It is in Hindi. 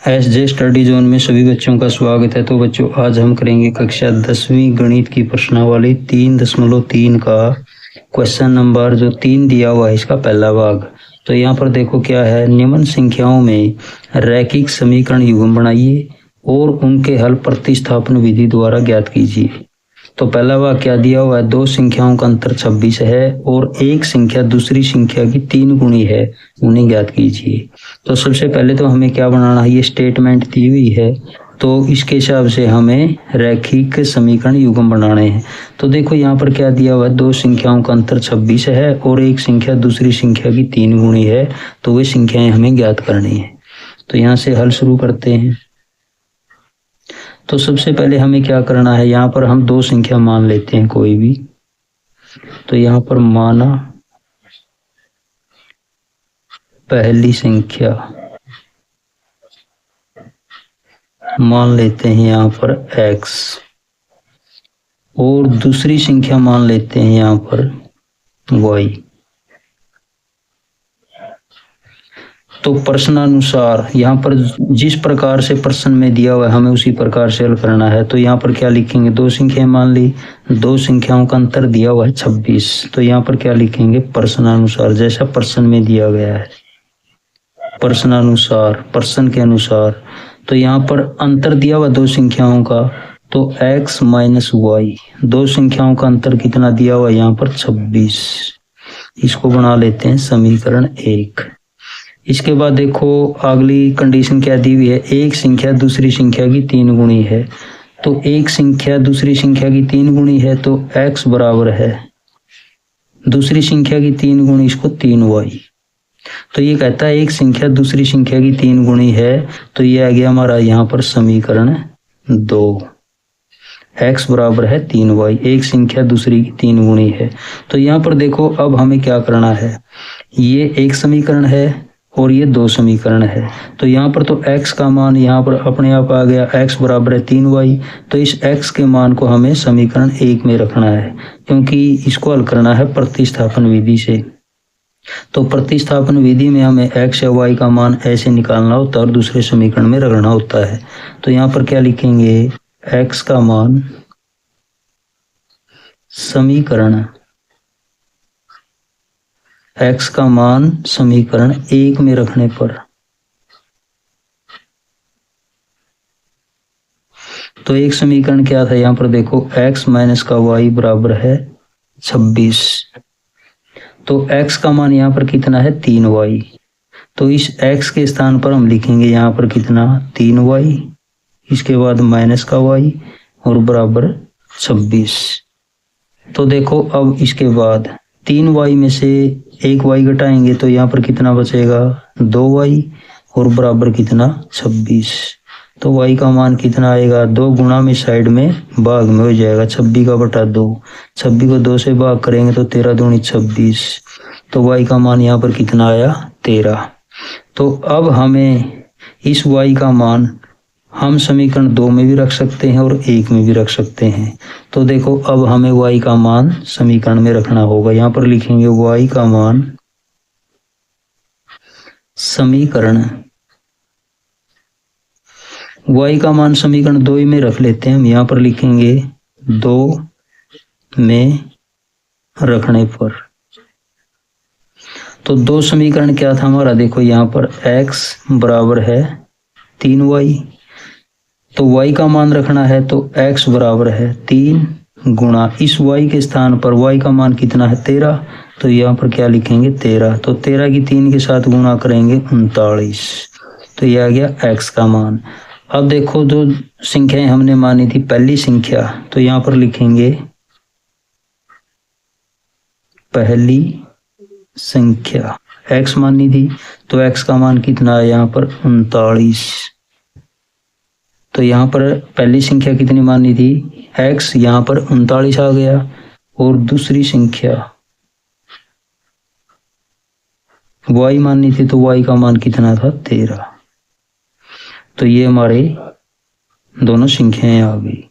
एसजे स्टडी जोन में सभी बच्चों का स्वागत है। तो बच्चों आज हम करेंगे कक्षा 10वीं गणित की प्रश्नावली 3.3 का क्वेश्चन नंबर जो 3 दिया हुआ है इसका पहला भाग। तो यहाँ पर देखो क्या है, निम्न संख्याओं में रैखिक समीकरण युग्म बनाइए और उनके हल प्रतिस्थापन विधि द्वारा ज्ञात कीजिए। तो पहला भाग क्या दिया हुआ है, दो संख्याओं का अंतर 26 है और एक संख्या दूसरी संख्या की 3 गुणी है, उन्हें ज्ञात कीजिए। तो सबसे पहले तो हमें क्या बनाना है, ये स्टेटमेंट दी हुई है तो इसके हिसाब से हमें रैखिक समीकरण युग्म बनाने हैं। तो देखो यहाँ पर क्या दिया हुआ है, दो संख्याओं का अंतर 26 है और एक संख्या दूसरी संख्या की 3 गुणी है, तो वे संख्याएं हमें ज्ञात करनी है। तो यहाँ से हल शुरू करते हैं। तो सबसे पहले हमें क्या करना है, यहाँ पर हम दो संख्या मान लेते हैं कोई भी। तो यहाँ पर माना पहली संख्या मान लेते हैं यहाँ पर x और दूसरी संख्या मान लेते हैं यहाँ पर y। तो प्रश्नानुसार यहाँ पर जिस प्रकार से प्रश्न में दिया हुआ है हमें उसी प्रकार से हल करना है। तो यहाँ पर क्या लिखेंगे, दो संख्याएं मान ली, दो संख्याओं का अंतर दिया हुआ है 26। तो यहाँ पर क्या लिखेंगे, प्रश्नानुसार, जैसा प्रश्न में दिया गया है प्रश्नानुसार, प्रश्न के अनुसार। तो यहाँ पर अंतर दिया हुआ दो संख्याओं का, तो x माइनस वाई, दो संख्याओं का अंतर कितना दिया हुआ यहाँ पर 26। इसको बना लेते हैं समीकरण 1। इसके बाद देखो अगली कंडीशन क्या दी हुई है, एक संख्या दूसरी संख्या की 3 गुणी है। तो एक संख्या दूसरी संख्या की 3 गुणी है तो x बराबर है दूसरी संख्या की 3 गुणी, इसको 3y। तो ये कहता है एक संख्या दूसरी संख्या की 3 गुणी है, तो ये आ गया हमारा यहाँ पर समीकरण 2। x बराबर है 3y, एक संख्या दूसरी की 3 गुणी है। तो यहाँ पर देखो अब हमें क्या करना है, ये एक समीकरण है और ये दो समीकरण है। तो यहाँ पर तो x का मान यहाँ पर अपने आप आ गया, x बराबर है 3y। तो इस x के मान को हमें समीकरण 1 में रखना है, क्योंकि इसको हल करना है प्रतिस्थापन विधि से। तो प्रतिस्थापन विधि में हमें x या y का मान ऐसे निकालना होता है और दूसरे समीकरण में रखना होता है। तो यहाँ पर क्या लिखेंगे, x का मान समीकरण x का मान समीकरण 1 में रखने पर, तो एक समीकरण क्या था यहाँ पर देखो, x माइनस का y बराबर है 26। तो x का मान यहाँ पर कितना है 3y। तो इस x के स्थान पर हम लिखेंगे यहाँ पर कितना 3y, इसके बाद माइनस का y और बराबर 26। तो देखो अब इसके बाद 3y में से एक y घटाएंगे तो यहाँ पर कितना बचेगा 2y और बराबर कितना 26। तो y का मान कितना आएगा, 2 गुणा में साइड में भाग में हो जाएगा 26 का बटा 2। 26 को 2 से भाग करेंगे तो 13 दूनी 26। तो y का मान यहाँ पर कितना आया 13। तो अब हमें इस y का मान हम समीकरण 2 में भी रख सकते हैं और 1 में भी रख सकते हैं। तो देखो अब हमें y का मान समीकरण में रखना होगा। यहाँ पर लिखेंगे y का मान समीकरण, y का मान समीकरण 2 में रख लेते हैं हम। यहाँ पर लिखेंगे 2 में रखने पर, तो दो समीकरण क्या था हमारा, देखो यहाँ पर x बराबर है 3y। तो y का मान रखना है तो x बराबर है 3 गुणा इस y के स्थान पर y का मान कितना है 13। तो यहाँ पर क्या लिखेंगे 13। तो 13 की 3 के साथ गुणा करेंगे 39। तो यह आ गया x का मान। अब देखो जो संख्याएं हमने मानी थी पहली संख्या, तो यहाँ पर लिखेंगे पहली संख्या x मानी थी, तो x का मान कितना है यहाँ पर 39। तो यहाँ पर पहली संख्या कितनी मानी थी x, यहाँ पर 39 आ गया और दूसरी संख्या y मानी थी तो y का मान कितना था 13। तो ये हमारे दोनों संख्याएं आ गई।